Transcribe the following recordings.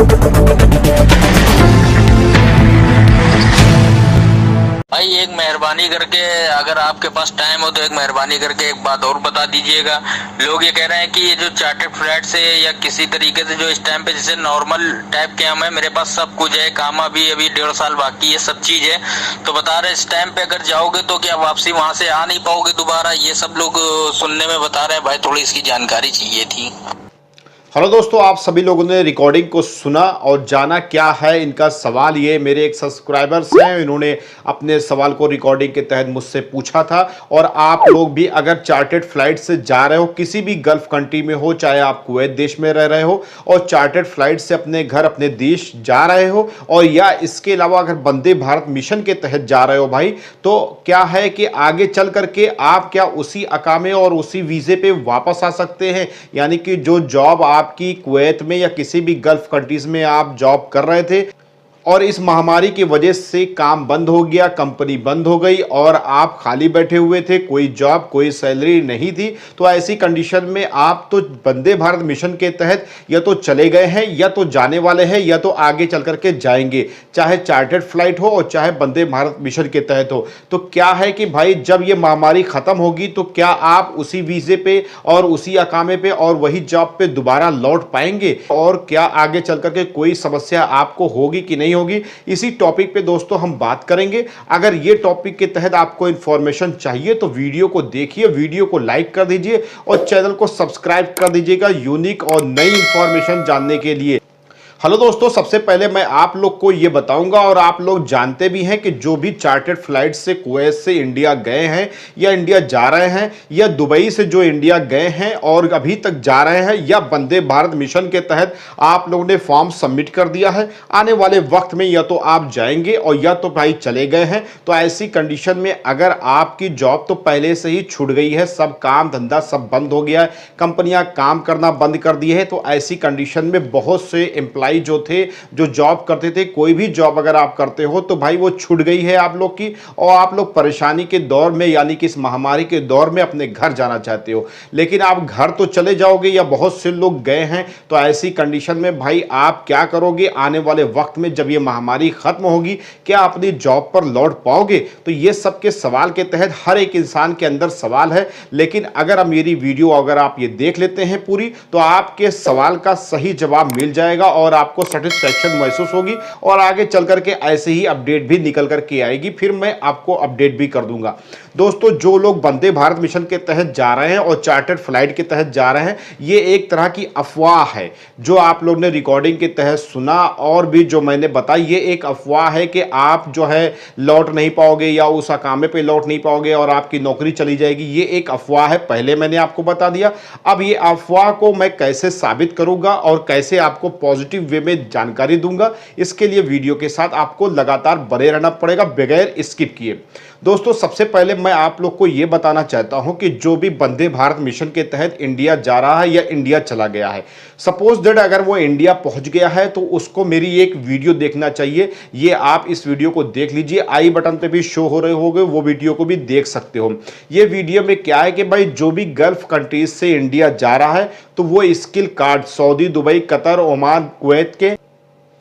भाई एक मेहरबानी करके, अगर आपके पास टाइम हो तो एक मेहरबानी करके एक बात और बता दीजिएगा। लोग ये कह रहे हैं कि ये जो चार्टर्ड फ्लाइट से या किसी तरीके से जो इस टाइम पे जैसे नॉर्मल टाइप के हम है, मेरे पास सब कुछ है, काम अभी 1.5 साल बाकी है, सब चीज है, तो बता रहे इस टाइम पे अगर जाओगे तो क्या वापसी वहां से आ नहीं पाओगे दोबारा, ये सब लोग सुनने में बता रहे हैं। भाई थोड़ी इसकी जानकारी चाहिए थी। हेलो दोस्तों, आप सभी लोगों ने रिकॉर्डिंग को सुना और जाना क्या है इनका सवाल। ये मेरे एक सब्सक्राइबर्स हैं, इन्होंने अपने सवाल को रिकॉर्डिंग के तहत मुझसे पूछा था। और आप लोग भी अगर चार्टर्ड फ्लाइट से जा रहे हो, किसी भी गल्फ कंट्री में हो, चाहे आप कुवैत देश में रह रहे हो और चार्टर्ड फ्लाइट से अपने घर अपने देश जा रहे हो, और या इसके अलावा अगर वंदे भारत मिशन के तहत जा रहे हो भाई, तो क्या है कि आगे चल करके आप क्या उसी अकामे और उसी वीजे पे वापस आ सकते हैं। यानी कि जो जॉब आपकी कुवैत में या किसी भी गल्फ कंट्रीज में आप जॉब कर रहे थे और इस महामारी की वजह से काम बंद हो गया, कंपनी बंद हो गई और आप खाली बैठे हुए थे, कोई जॉब कोई सैलरी नहीं थी, तो ऐसी कंडीशन में आप तो वंदे भारत मिशन के तहत या तो चले गए हैं या तो जाने वाले हैं या तो आगे चल करके जाएंगे, चाहे चार्टर्ड फ्लाइट हो और चाहे वंदे भारत मिशन के तहत हो। तो क्या है कि भाई जब ये महामारी खत्म होगी तो क्या आप उसी वीजे पे और उसी अकामे पे और वही जॉब पे दोबारा लौट पाएंगे, और क्या आगे चल करके कोई समस्या आपको होगी कि नहीं होगी, इसी टॉपिक पे दोस्तों हम बात करेंगे। अगर ये टॉपिक के तहत आपको इंफॉर्मेशन चाहिए तो वीडियो को देखिए, वीडियो को लाइक कर दीजिए और चैनल को सब्सक्राइब कर दीजिएगा यूनिक और नई इंफॉर्मेशन जानने के लिए। हेलो दोस्तों, सबसे पहले मैं आप लोग को ये बताऊंगा और आप लोग जानते भी हैं कि जो भी चार्टर्ड फ्लाइट से कुवैत से इंडिया गए हैं या इंडिया जा रहे हैं या दुबई से जो इंडिया गए हैं और अभी तक जा रहे हैं या वंदे भारत मिशन के तहत आप लोगों ने फॉर्म सबमिट कर दिया है, आने वाले वक्त में या तो आप जाएंगे और या तो भाई चले गए हैं, तो ऐसी कंडीशन में अगर आपकी जॉब तो पहले से ही छूट गई है, सब काम धंधा सब बंद हो गया है, कंपनियां काम करना बंद कर दी है, तो ऐसी कंडीशन में बहुत से एम्प्लॉय जो थे, जो जॉब करते थे, कोई भी जॉब अगर आप करते हो तो भाई वो छूट गई है आप लोग की, और आप लोग परेशानी के दौर में यानी कि इस महामारी के दौर में अपने घर जाना चाहते हो, लेकिन आप घर तो चले जाओगे या बहुत से लोग गए हैं, तो ऐसी कंडीशन में भाई आप क्या करोगे आने वाले वक्त में जब ये महामारी खत्म होगी, क्या अपनी जॉब पर लौट पाओगे। तो ये सबके सवाल के तहत हर एक इंसान के अंदर सवाल है, लेकिन अगर आप मेरी वीडियो अगर आप ये देख लेते हैं पूरी, तो आपके सवाल का सही जवाब मिल जाएगा और आपको सेटिस्फैक्शन महसूस होगी और आगे चल करके ऐसे ही अपडेट भी निकल करके आएगी, फिर मैं आपको अपडेट भी कर दूंगा। दोस्तों, जो लोग वंदे भारत मिशन के तहत जा रहे हैं और चार्टर्ड फ्लाइट के तहत जा रहे हैं, ये एक तरह की अफवाह है जो आप लोग ने रिकॉर्डिंग के तहत सुना और भी जो मैंने बताई, ये एक अफवाह है कि आप जो है लौट नहीं पाओगे या उस अकामे पे लौट नहीं पाओगे और आपकी नौकरी चली जाएगी, ये एक अफवाह है, पहले मैंने आपको बता दिया। अब ये अफवाह को मैं कैसे साबित करूंगा और कैसे आपको पॉजिटिव वे में जानकारी दूंगा, इसके लिए वीडियो के साथ आपको लगातार बने रहना पड़ेगा बगैर स्किप किए। दोस्तों, सबसे पहले मैं आप लोग को यह बताना चाहता हूं कि जो भी वंदे भारत मिशन के तहत इंडिया जा रहा है या इंडिया चला गया है, सपोज दैट अगर वो इंडिया पहुंच गया है तो उसको मेरी एक वीडियो देखना चाहिए। ये आप इस वीडियो को देख लीजिए, आई बटन पे भी शो हो रहे होंगे, वो वीडियो को भी देख सकते हो। ये वीडियो में क्या है कि भाई जो भी गल्फ कंट्रीज से इंडिया जा रहा है तो वो skill card Saudi, Dubai, Qatar, Oman, Kuwait के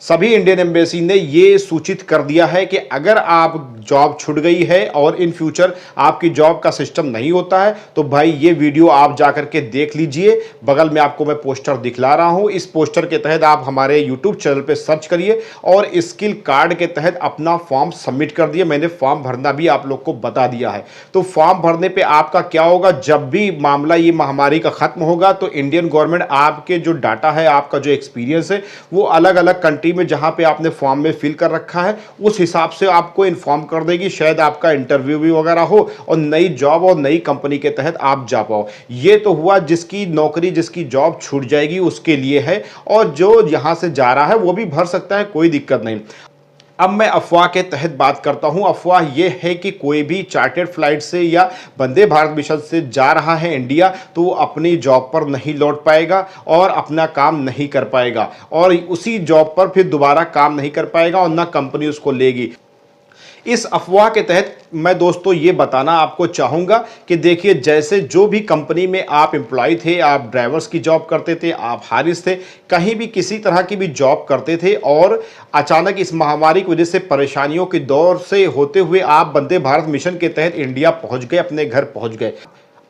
सभी इंडियन एम्बेसी ने ये सूचित कर दिया है कि अगर आप जॉब छूट गई है और इन फ्यूचर आपकी जॉब का सिस्टम नहीं होता है तो भाई ये वीडियो आप जाकर के देख लीजिए। बगल में आपको मैं पोस्टर दिखला रहा हूं, इस पोस्टर के तहत आप हमारे यूट्यूब चैनल पे सर्च करिए और स्किल कार्ड के तहत अपना फॉर्म सबमिट कर दिए। मैंने फॉर्म भरना भी आप लोग को बता दिया है। तो फॉर्म भरने पर आपका क्या होगा, जब भी मामला ये महामारी का खत्म होगा तो इंडियन गवर्नमेंट आपके जो डाटा है, आपका जो एक्सपीरियंस है, वो अलग अलग कंट्री में जहां पे आपने फॉर्म में फिल कर रखा है उस हिसाब से आपको इन्फॉर्म कर देगी। शायद आपका इंटरव्यू भी वगैरह हो और नई जॉब और नई कंपनी के तहत आप जा पाओ। ये तो हुआ जिसकी नौकरी, जिसकी जॉब छूट जाएगी उसके लिए है, और जो यहां से जा रहा है वो भी भर सकता है, कोई दिक्कत नहीं। अब मैं अफवाह के तहत बात करता हूं। अफवाह यह है कि कोई भी चार्टर्ड फ्लाइट से या वंदे भारत मिशन से जा रहा है इंडिया तो अपनी जॉब पर नहीं लौट पाएगा और अपना काम नहीं कर पाएगा और उसी जॉब पर फिर दोबारा काम नहीं कर पाएगा और ना कंपनी उसको लेगी। इस अफवाह के तहत मैं दोस्तों ये बताना आपको चाहूँगा कि देखिए, जैसे जो भी कंपनी में आप एम्प्लॉय थे, आप ड्राइवर्स की जॉब करते थे, आप हारिस थे, कहीं भी किसी तरह की भी जॉब करते थे और अचानक इस महामारी की वजह से परेशानियों के दौर से होते हुए आप वंदे भारत मिशन के तहत इंडिया पहुंच गए, अपने घर पहुंच गए।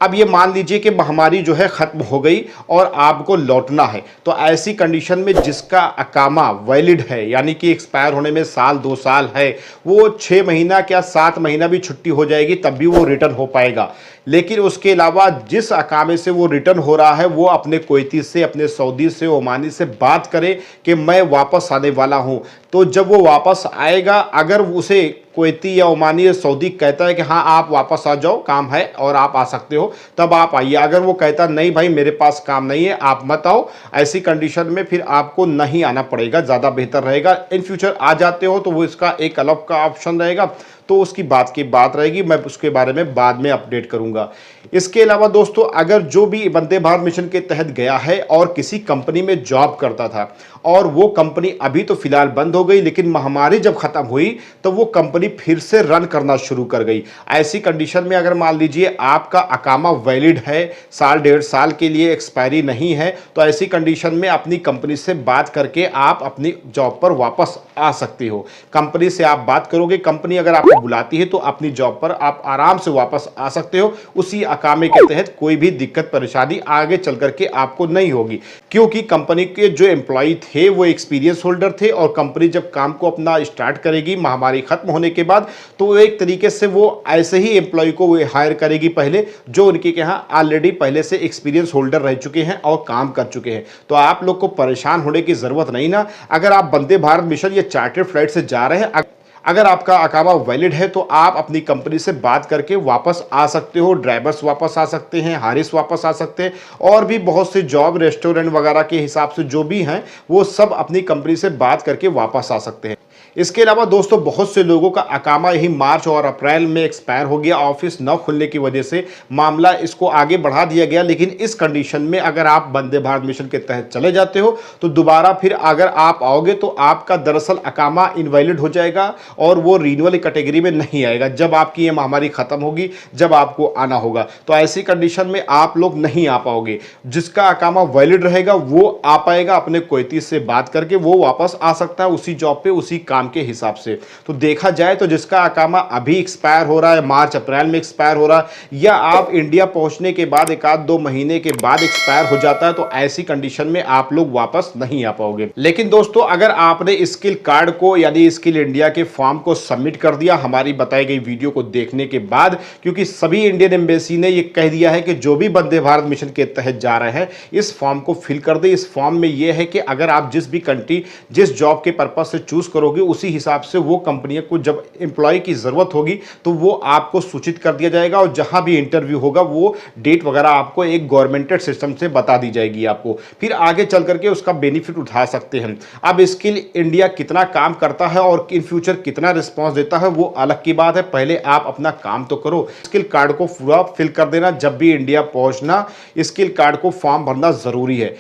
अब ये मान लीजिए कि महामारी जो है ख़त्म हो गई और आपको लौटना है, तो ऐसी कंडीशन में जिसका अकामा वैलिड है, यानी कि एक्सपायर होने में साल 2 साल है, वो 6 महीना क्या 7 महीना भी छुट्टी हो जाएगी तब भी वो रिटर्न हो पाएगा। लेकिन उसके अलावा जिस अकामे से वो रिटर्न हो रहा है, वो अपने कुवैती से, अपने सऊदी से, ओमानी से बात करे कि मैं वापस आने वाला हूँ। तो जब वो वापस आएगा, अगर उसे कुवैती या ओमानी या सऊदी कहता है कि हाँ आप वापस आ जाओ, काम है और आप आ सकते हो, तब आप आइए। अगर वो कहता नहीं भाई मेरे पास काम नहीं है, आप मत आओ, ऐसी कंडीशन में फिर आपको नहीं आना पड़ेगा, ज़्यादा बेहतर रहेगा। इन फ्यूचर आ जाते हो तो वो इसका एक अलग का ऑप्शन रहेगा, तो उसकी बात की बात रहेगी, मैं उसके बारे में बाद में अपडेट करूंगा। इसके अलावा दोस्तों, अगर जो भी वंदे भारत मिशन के तहत गया है और किसी कंपनी में जॉब करता था और वो कंपनी अभी तो फिलहाल बंद हो गई, लेकिन महामारी जब खत्म हुई तो वो कंपनी फिर से रन करना शुरू कर गई। ऐसी कंडीशन में अगर मान लीजिए आपका अकामा वैलिड है, साल 1.5 साल के लिए एक्सपायरी नहीं है, तो ऐसी कंडीशन में अपनी कंपनी से बात करके आप अपनी जॉब पर वापस आ सकते हो। कंपनी से आप बात करोगे, कंपनी अगर आपको बुलाती है तो अपनी जॉब पर आप आराम से वापस आ सकते हो। उसी अकामे के तहत कोई भी दिक्कत परेशानी आगे चल करके आपको नहीं होगी, क्योंकि कंपनी के जो एम्प्लॉय थे वो एक्सपीरियंस होल्डर थे और कंपनी जब काम को अपना स्टार्ट करेगी महामारी खत्म होने के बाद, तो एक तरीके से वो ऐसे ही एम्प्लॉय को वो हायर करेगी पहले, जो उनके यहाँ ऑलरेडी पहले से एक्सपीरियंस होल्डर रह चुके हैं और काम कर चुके हैं। तो आप लोग को परेशान होने की जरूरत नहीं ना। अगर आप वंदे भारत मिशन या चार्टर्ड फ्लाइट से जा रहे हैं, अगर आपका अकामा वैलिड है, तो आप अपनी कंपनी से बात करके वापस आ सकते हो। ड्राइवर्स वापस आ सकते हैं, हारिस वापस आ सकते हैं, और भी बहुत से जॉब रेस्टोरेंट वगैरह के हिसाब से जो भी हैं वो सब अपनी कंपनी से बात करके वापस आ सकते हैं। इसके अलावा दोस्तों, बहुत से लोगों का अकामा यही मार्च और अप्रैल में एक्सपायर हो गया, ऑफिस न खुलने की वजह से मामला इसको आगे बढ़ा दिया गया। लेकिन इस कंडीशन में अगर आप वंदे भारत मिशन के तहत चले जाते हो तो दोबारा फिर अगर आप आओगे तो आपका दरअसल अकामा इनवैलिड हो जाएगा और वो रिन्यूअल कैटेगरी में नहीं आएगा जब आपकी ये महामारी खत्म होगी, जब आपको आना होगा। तो ऐसी कंडीशन में आप लोग नहीं आ पाओगे। जिसका अकामा वैलिड रहेगा वो आ पाएगा, अपने कुवैती से बात करके वो वापस आ सकता है उसी जॉब पे, उसी काम के हिसाब से। तो देखा जाए तो जिसका अकामा अभी एक्सपायर हो रहा है, मार्च अप्रैल में एक्सपायर हो रहा है, या आप इंडिया पहुंचने के बाद 1-2 महीने के बाद एक्सपायर हो जाता है, तो ऐसी कंडीशन में आप लोग वापस नहीं आ पाओगे। लेकिन दोस्तों, अगर आपने स्किल कार्ड को यानी स्किल इंडिया के फॉर्म को सबमिट कर दिया हमारी बताई गई वीडियो को देखने के बाद, क्योंकि सभी इंडियन एम्बेसी ने यह कह दिया है कि जो भी वंदे भारत मिशन के तहत जा रहे हैं इस फॉर्म को फिल कर दे। इस फॉर्म में यह है कि अगर आप जिस भी कंट्री, जिस जॉब के पर्पज से चूज करोगे, उसी हिसाब से वो कंपनियों को जब एम्प्लॉय की जरूरत होगी तो वो आपको सूचित कर दिया जाएगा, और जहां भी इंटरव्यू होगा वो डेट वगैरह आपको एक गवर्नमेंटेड सिस्टम से बता दी जाएगी आपको, फिर आगे चल करके उसका बेनिफिट उठा सकते हैं। अब स्किल इंडिया कितना काम करता है और इन फ्यूचर कितना रिस्पॉन्स देता है वो अलग की बात है, पहले आप अपना काम तो करो। स्किल कार्ड को पूरा फिल कर देना, जब भी इंडिया पहुंचना स्किल कार्ड को फॉर्म भरना जरूरी है।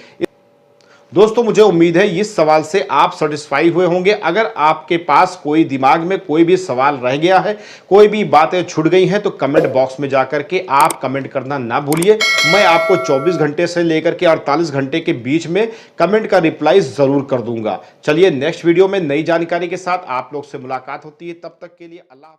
दोस्तों, मुझे उम्मीद है इस सवाल से आप सेटिस्फाई हुए होंगे। अगर आपके पास कोई दिमाग में कोई भी सवाल रह गया है, कोई भी बातें छूट गई हैं, तो कमेंट बॉक्स में जाकर के आप कमेंट करना ना भूलिए। मैं आपको 24 घंटे से लेकर के 48 घंटे के बीच में कमेंट का रिप्लाई जरूर कर दूंगा। चलिए, नेक्स्ट वीडियो में नई जानकारी के साथ आप लोग से मुलाकात होती है। तब तक के लिए अल्लाह।